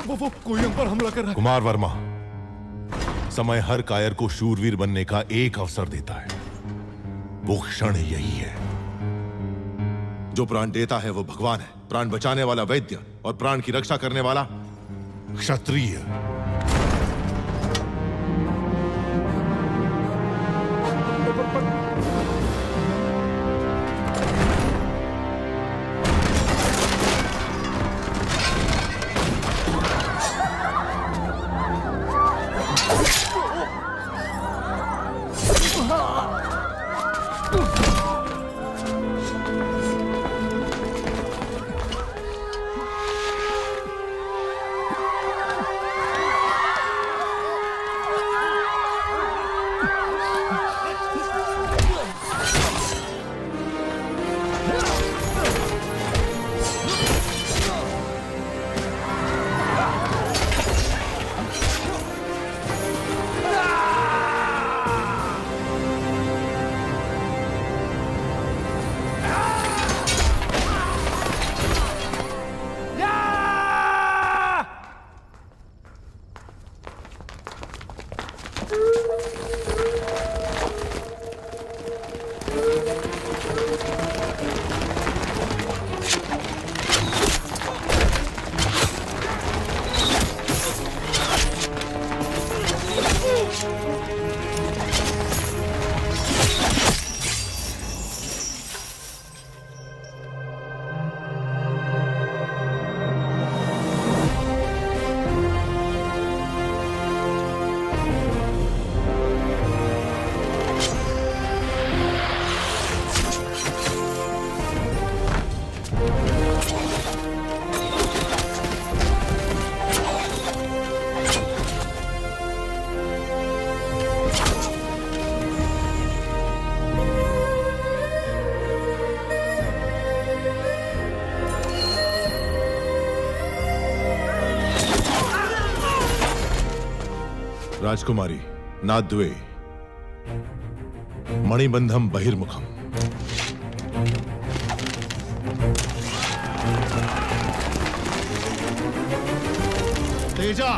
वो कोई हम पर हमला कर रहा है। कुमार वर्मा, समय हर कायर को शूरवीर बनने का एक अवसर देता है। वो क्षण यही है। जो प्राण देता है वो भगवान है, प्राण बचाने वाला वैद्य और प्राण की रक्षा करने वाला क्षत्रिय। राजकुमारी नाद्वे मणिबंधम बहिर्मुखम। तेजा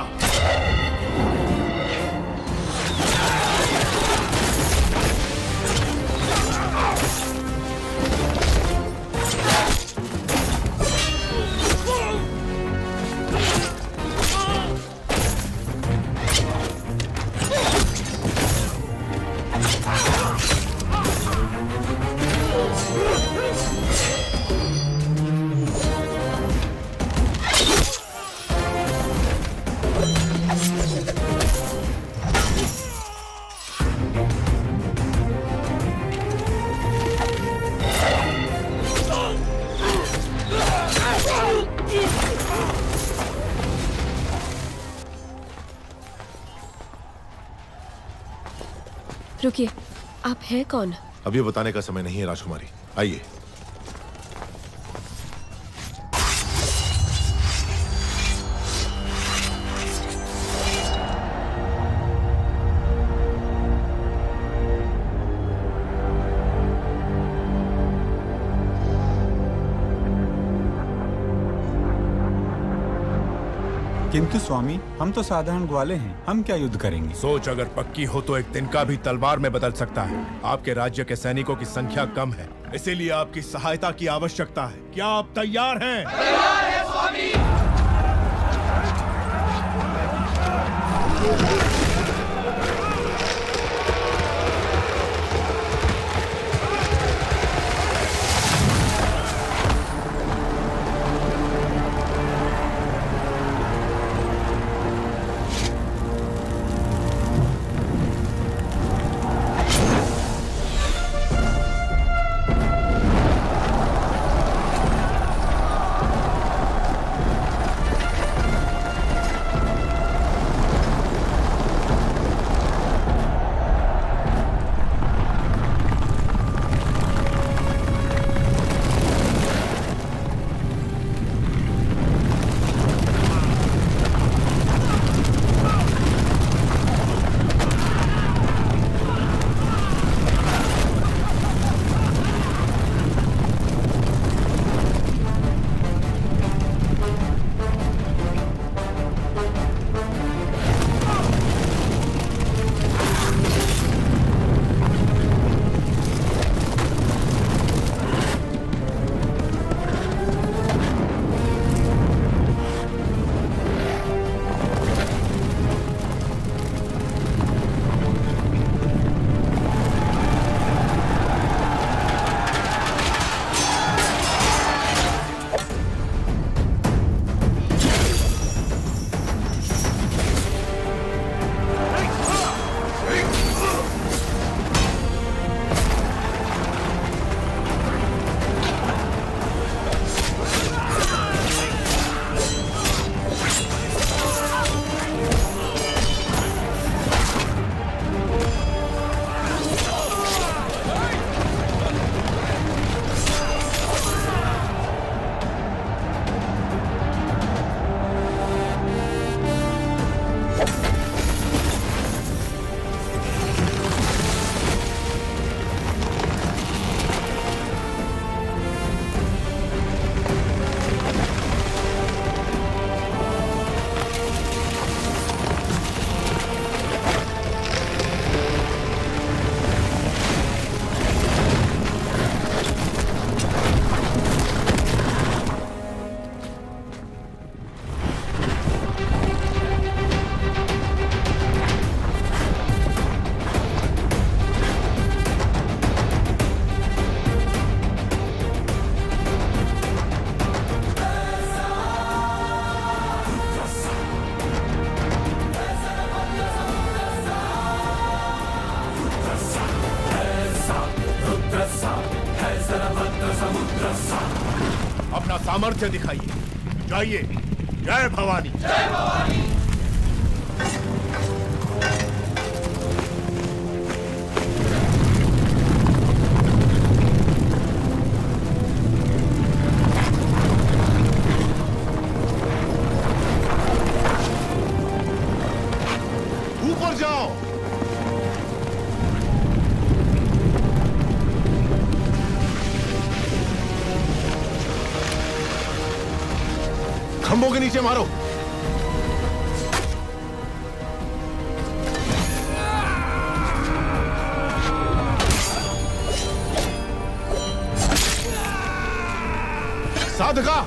रुकिए, आप हैं कौन? अब ये बताने का समय नहीं है राजकुमारी, आइए। किंतु स्वामी, हम तो साधारण ग्वाले हैं, हम क्या युद्ध करेंगे? सोच अगर पक्की हो तो एक तिनका भी तलवार में बदल सकता है। आपके राज्य के सैनिकों की संख्या कम है, इसीलिए आपकी सहायता की आवश्यकता है। क्या आप तैयार हैं? तैयार है स्वामी। अपना सामर्थ्य दिखाइए। जाइए। जय भवानी। जय भवानी। ऊपर जाओ। खंभों के नीचे मारो। साधका।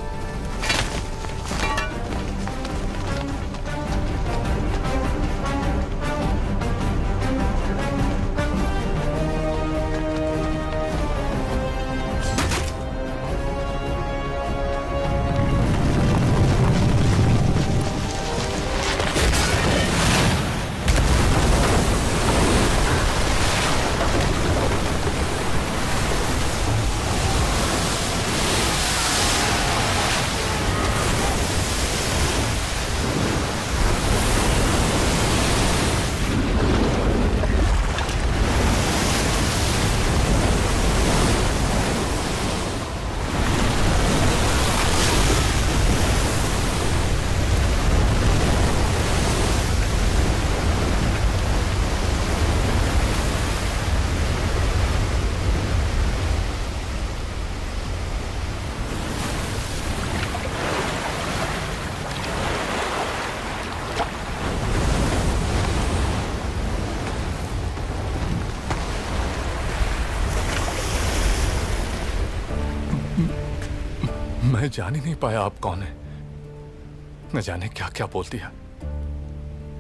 मैं जान ही नहीं पाया आप कौन है। न जाने क्या क्या बोल दिया।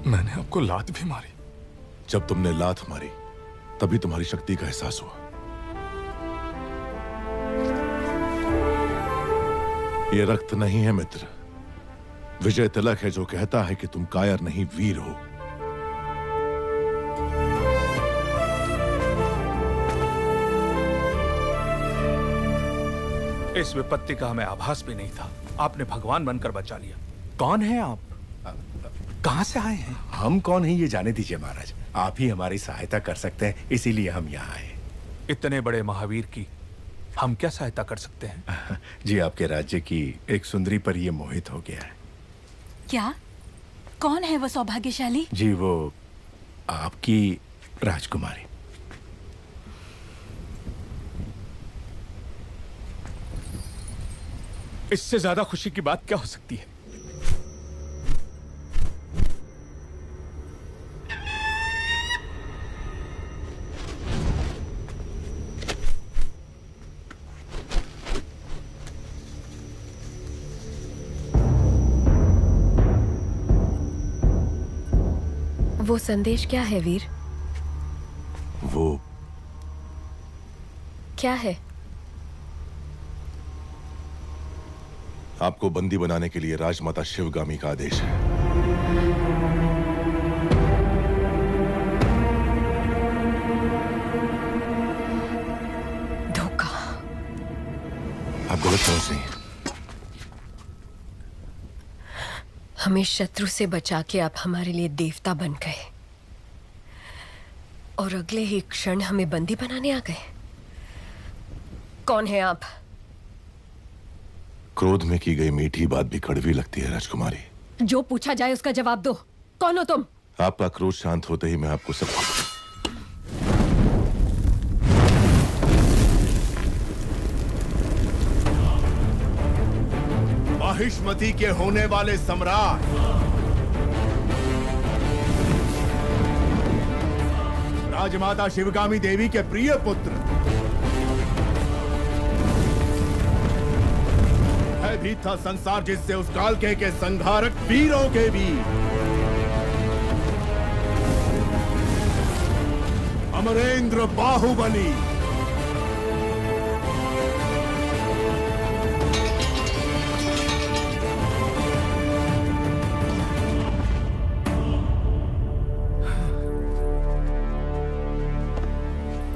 मैंने आपको लात भी मारी। जब तुमने लात मारी तभी तुम्हारी शक्ति का एहसास हुआ। ये रक्त नहीं है मित्र, विजय तिलक है जो कहता है कि तुम कायर नहीं वीर हो। इस विपत्ति का हमें आभास भी नहीं था। आपने भगवान बनकर बचा लिया। कौन है आप? कहां से आए हैं? हम कौन हैं ये जाने दीजिए महाराज। आप ही हमारी सहायता कर सकते हैं, इसीलिए हम यहाँ आए। इतने बड़े महावीर की हम क्या सहायता कर सकते हैं? जी, आपके राज्य की एक सुंदरी पर ये मोहित हो गया है। क्या? कौन है वो सौभाग्यशाली? जी, वो आपकी राजकुमारी। इससे ज्यादा खुशी की बात क्या हो सकती है? वो संदेश क्या है वीर? वो क्या है? आपको बंदी बनाने के लिए राजमाता शिवगामी का आदेश है। धोखा। आप गलत समझ रही हैं। हमें शत्रु से बचा के आप हमारे लिए देवता बन गए और अगले ही क्षण हमें बंदी बनाने आ गए। कौन है आप? क्रोध में की गई मीठी बात भी कड़वी लगती है राजकुमारी। जो पूछा जाए उसका जवाब दो। कौन हो तुम? आपका क्रोध शांत होते ही मैं आपको सब महिष्मती के होने वाले सम्राट राजमाता शिवगामी देवी के प्रिय पुत्र भी था संसार जिससे उस काल के संहारक वीरों के भी अमरेंद्र बाहुबली।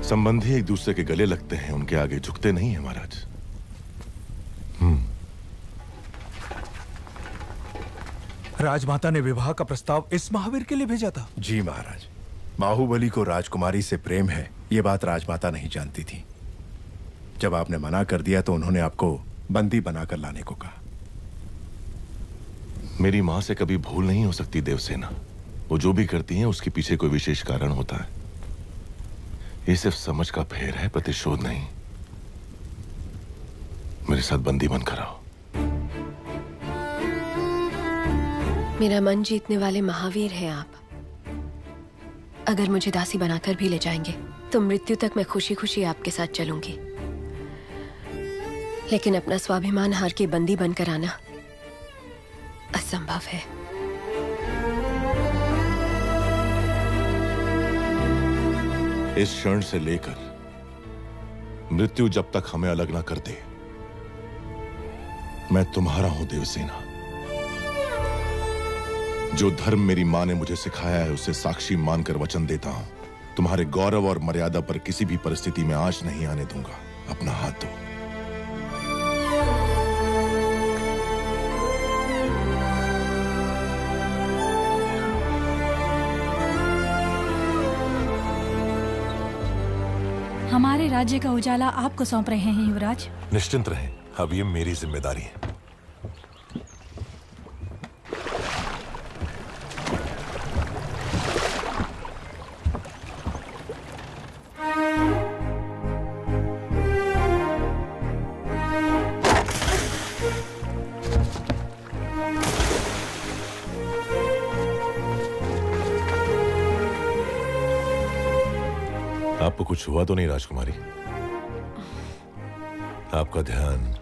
संबंधी एक दूसरे के गले लगते हैं, उनके आगे झुकते नहीं है महाराज। राजमाता ने विवाह का प्रस्ताव इस महावीर के लिए भेजा था। जी महाराज, बाहुबली को राजकुमारी से प्रेम है, ये बात राजमाता नहीं जानती थी। जब आपने मना कर दिया तो उन्होंने आपको बंदी बनाकर लाने को कहा। मेरी मां से कभी भूल नहीं हो सकती देवसेना। वो जो भी करती हैं उसके पीछे कोई विशेष कारण होता है। ये सिर्फ समझ का फेर है, प्रतिशोध नहीं। मेरे साथ बंदी बनकर आओ। मेरा मन जीतने वाले महावीर हैं आप। अगर मुझे दासी बनाकर भी ले जाएंगे तो मृत्यु तक मैं खुशी खुशी आपके साथ चलूंगी, लेकिन अपना स्वाभिमान हार के बंदी बनकर आना असंभव है। इस क्षण से लेकर मृत्यु जब तक हमें अलग ना कर दे, मैं तुम्हारा हूं देवसेना। जो धर्म मेरी मां ने मुझे सिखाया है उसे साक्षी मानकर वचन देता हूं, तुम्हारे गौरव और मर्यादा पर किसी भी परिस्थिति में आंच नहीं आने दूंगा। अपना हाथ दो। हमारे राज्य का उजाला आपको सौंप रहे हैं युवराज। निश्चिंत रहें, अब ये मेरी जिम्मेदारी है। आपको कुछ हुआ तो नहीं राजकुमारी? आपका ध्यान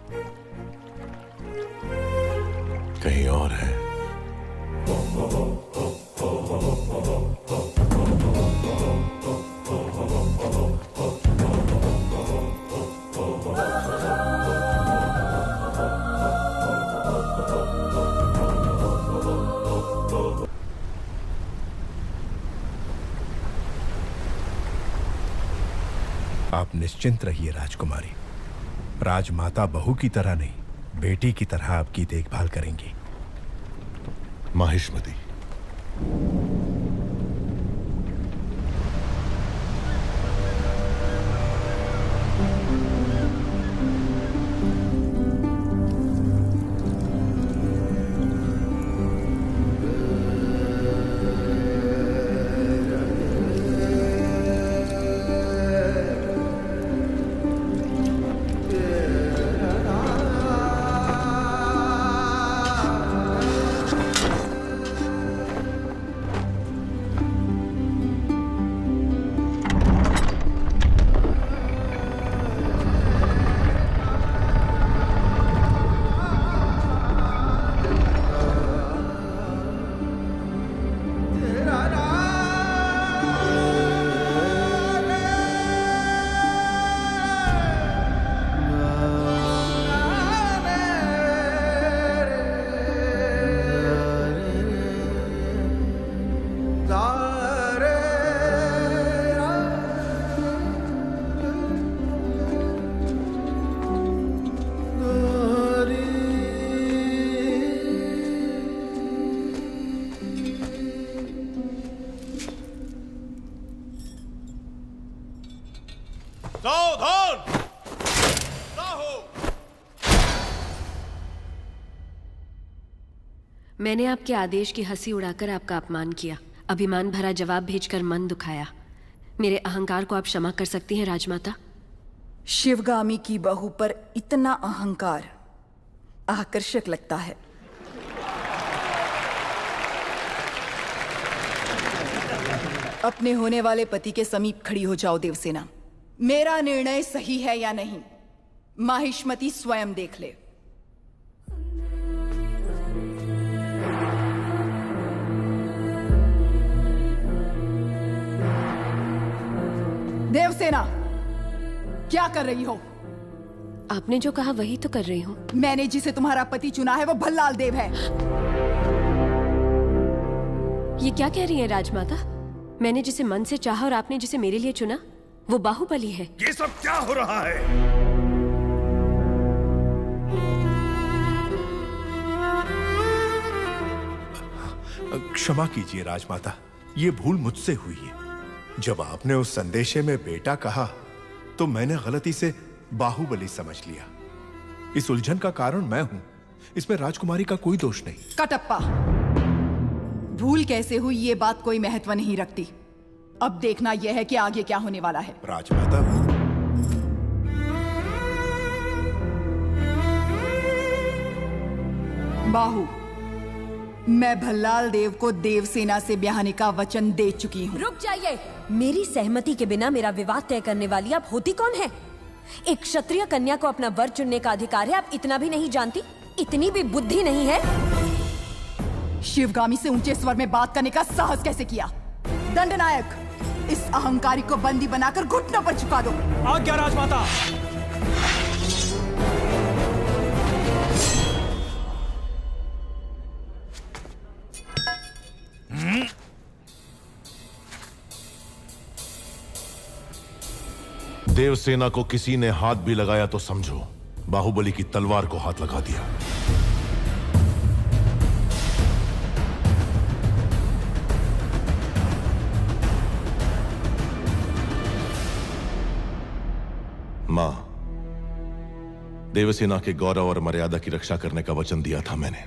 कहीं और है। आप निश्चिंत रहिए राजकुमारी। राजमाता बहू की तरह नहीं, बेटी की तरह आपकी देखभाल करेंगी। माहिष्मती, मैंने आपके आदेश की हंसी उड़ाकर आपका अपमान किया, अभिमान भरा जवाब भेजकर मन दुखाया। मेरे अहंकार को आप क्षमा कर सकती हैं राजमाता? शिवगामी की बहू पर इतना अहंकार आकर्षक लगता है। अपने होने वाले पति के समीप खड़ी हो जाओ देवसेना। मेरा निर्णय सही है या नहीं, माहिष्मती स्वयं देख ले। देवसेना, क्या कर रही हो? आपने जो कहा वही तो कर रही हूँ। मैंने जिसे तुम्हारा पति चुना है वो भल्लाल देव है। ये क्या कह रही है राजमाता? मैंने जिसे मन से चाहा और आपने जिसे मेरे लिए चुना वो बाहुबली है। ये सब क्या हो रहा है? क्षमा कीजिए राजमाता, ये भूल मुझसे हुई है। जब आपने उस संदेशे में बेटा कहा तो मैंने गलती से बाहुबली समझ लिया। इस उलझन का कारण मैं हूं, इसमें राजकुमारी का कोई दोष नहीं। कटप्पा, भूल कैसे हुई ये बात कोई महत्व नहीं रखती। अब देखना यह है कि आगे क्या होने वाला है। राजमाता, बाहु, मैं भल्लाल देव को देवसेना से ब्याहने का वचन दे चुकी हूँ। रुक जाइए। मेरी सहमति के बिना मेरा विवाह तय करने वाली आप होती कौन है? एक क्षत्रिय कन्या को अपना वर चुनने का अधिकार है, आप इतना भी नहीं जानती? इतनी भी बुद्धि नहीं है? शिवगामी से ऊंचे स्वर में बात करने का साहस कैसे किया? दंडनायक, इस अहंकारी को बंदी बनाकर घुटनों पर झुका दो। आज्ञा राजमाता। देवसेना को किसी ने हाथ भी लगाया तो समझो बाहुबली की तलवार को हाथ लगा दिया। मां, देवसेना के गौरव और मर्यादा की रक्षा करने का वचन दिया था मैंने।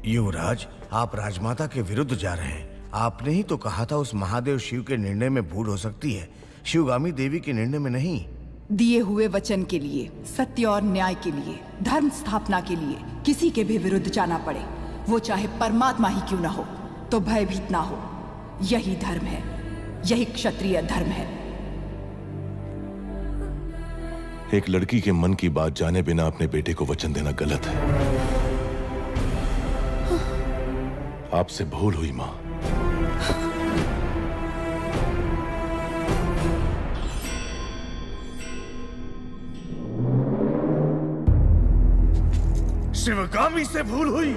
युवराज, आप राजमाता के विरुद्ध जा रहे हैं। आपने ही तो कहा था उस महादेव शिव के निर्णय में भूल हो सकती है, शिवगामी देवी के निर्णय में नहीं। दिए हुए वचन के लिए, सत्य और न्याय के लिए, धर्म स्थापना के लिए किसी के भी विरुद्ध जाना पड़े, वो चाहे परमात्मा ही क्यों ना हो, तो भयभीत ना हो। यही धर्म है, यही क्षत्रिय धर्म है। एक लड़की के मन की बात जाने बिना अपने बेटे को वचन देना गलत है। आपसे भूल हुई मां। शिवगामी से भूल हुई?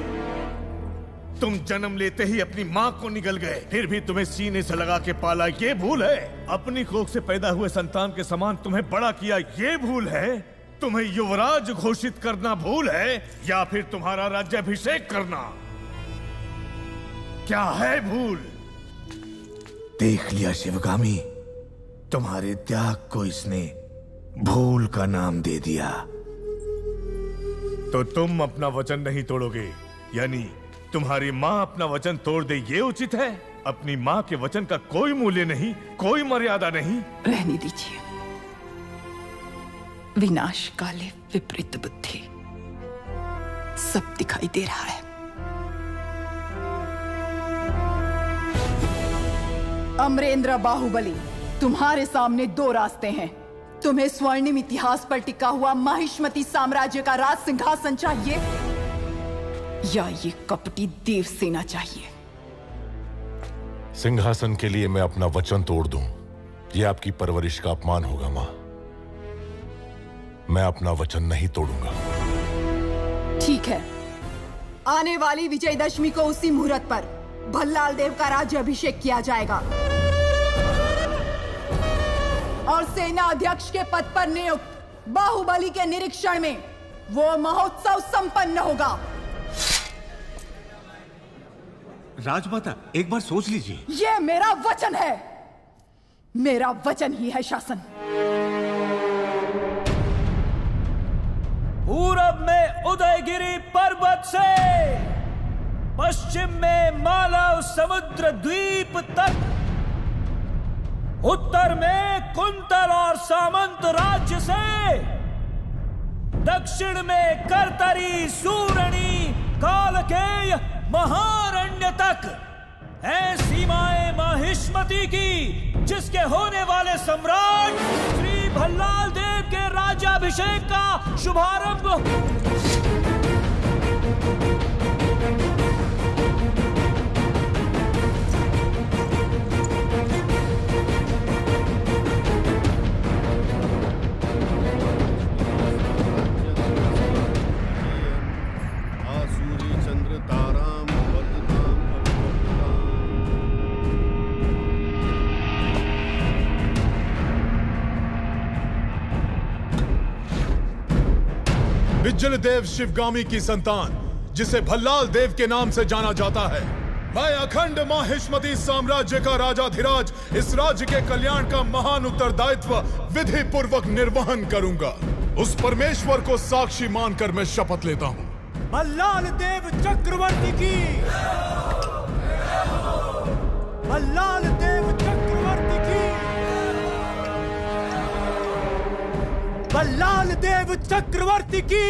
तुम जन्म लेते ही अपनी माँ को निगल गए, फिर भी तुम्हें सीने से लगा के पाला, ये भूल है? अपनी कोख से पैदा हुए संतान के समान तुम्हें बड़ा किया, ये भूल है? तुम्हें युवराज घोषित करना भूल है, या फिर तुम्हारा राज्याभिषेक करना? क्या है भूल? देख लिया शिवगामी, तुम्हारे त्याग को इसने भूल का नाम दे दिया। तो तुम अपना वचन नहीं तोड़ोगे, यानी तुम्हारी माँ अपना वचन तोड़ दे, ये उचित है? अपनी माँ के वचन का कोई मूल्य नहीं, कोई मर्यादा नहीं। रहने दीजिए। विनाश काले विपरीत बुद्धि, सब दिखाई दे रहा है। अमरेंद्र बाहुबली, तुम्हारे सामने दो रास्ते हैं। तुम्हें स्वर्णिम इतिहास पर टिका हुआ माहिष्मती साम्राज्य का राज सिंहासन चाहिए, या ये कपटी देवसेना चाहिए? सिंहासन के लिए मैं अपना वचन तोड़ दूं, यह आपकी परवरिश का अपमान होगा मां। मैं अपना वचन नहीं तोड़ूंगा। ठीक है, आने वाली विजयदशमी को उसी मुहूर्त पर भल्लाल देव का राज्याभिषेक किया जाएगा और सेना अध्यक्ष के पद पर नियुक्त बाहुबली के निरीक्षण में वो महोत्सव संपन्न होगा। राजमाता, एक बार सोच लीजिए। ये मेरा वचन है, मेरा वचन ही है शासन। पूरब में उदयगिरी पर्वत से पश्चिम में मालव समुद्र द्वीप तक, उत्तर में कुंतल और सामंत राज्य से, दक्षिण में करतरी सूरणी कालकेय महारण्य तक है सीमाएं माहिष्मती की, जिसके होने वाले सम्राट श्री भल्लाल देव के राज्याभिषेक का शुभारंभ विज्जल देव शिवगामी की संतान, जिसे भल्लाल देव के नाम से जाना जाता है, मैं अखंड माहिष्मती साम्राज्य का राजाधिराज इस राज्य के कल्याण का महान उत्तरदायित्व विधि पूर्वक निर्वहन करूंगा। उस परमेश्वर को साक्षी मानकर मैं शपथ लेता हूँ। मल्लाल देव चक्रवर्ती की, मल्लाल देव चक्रवर्ती की, मल्लाल देव चक्रवर्ती की।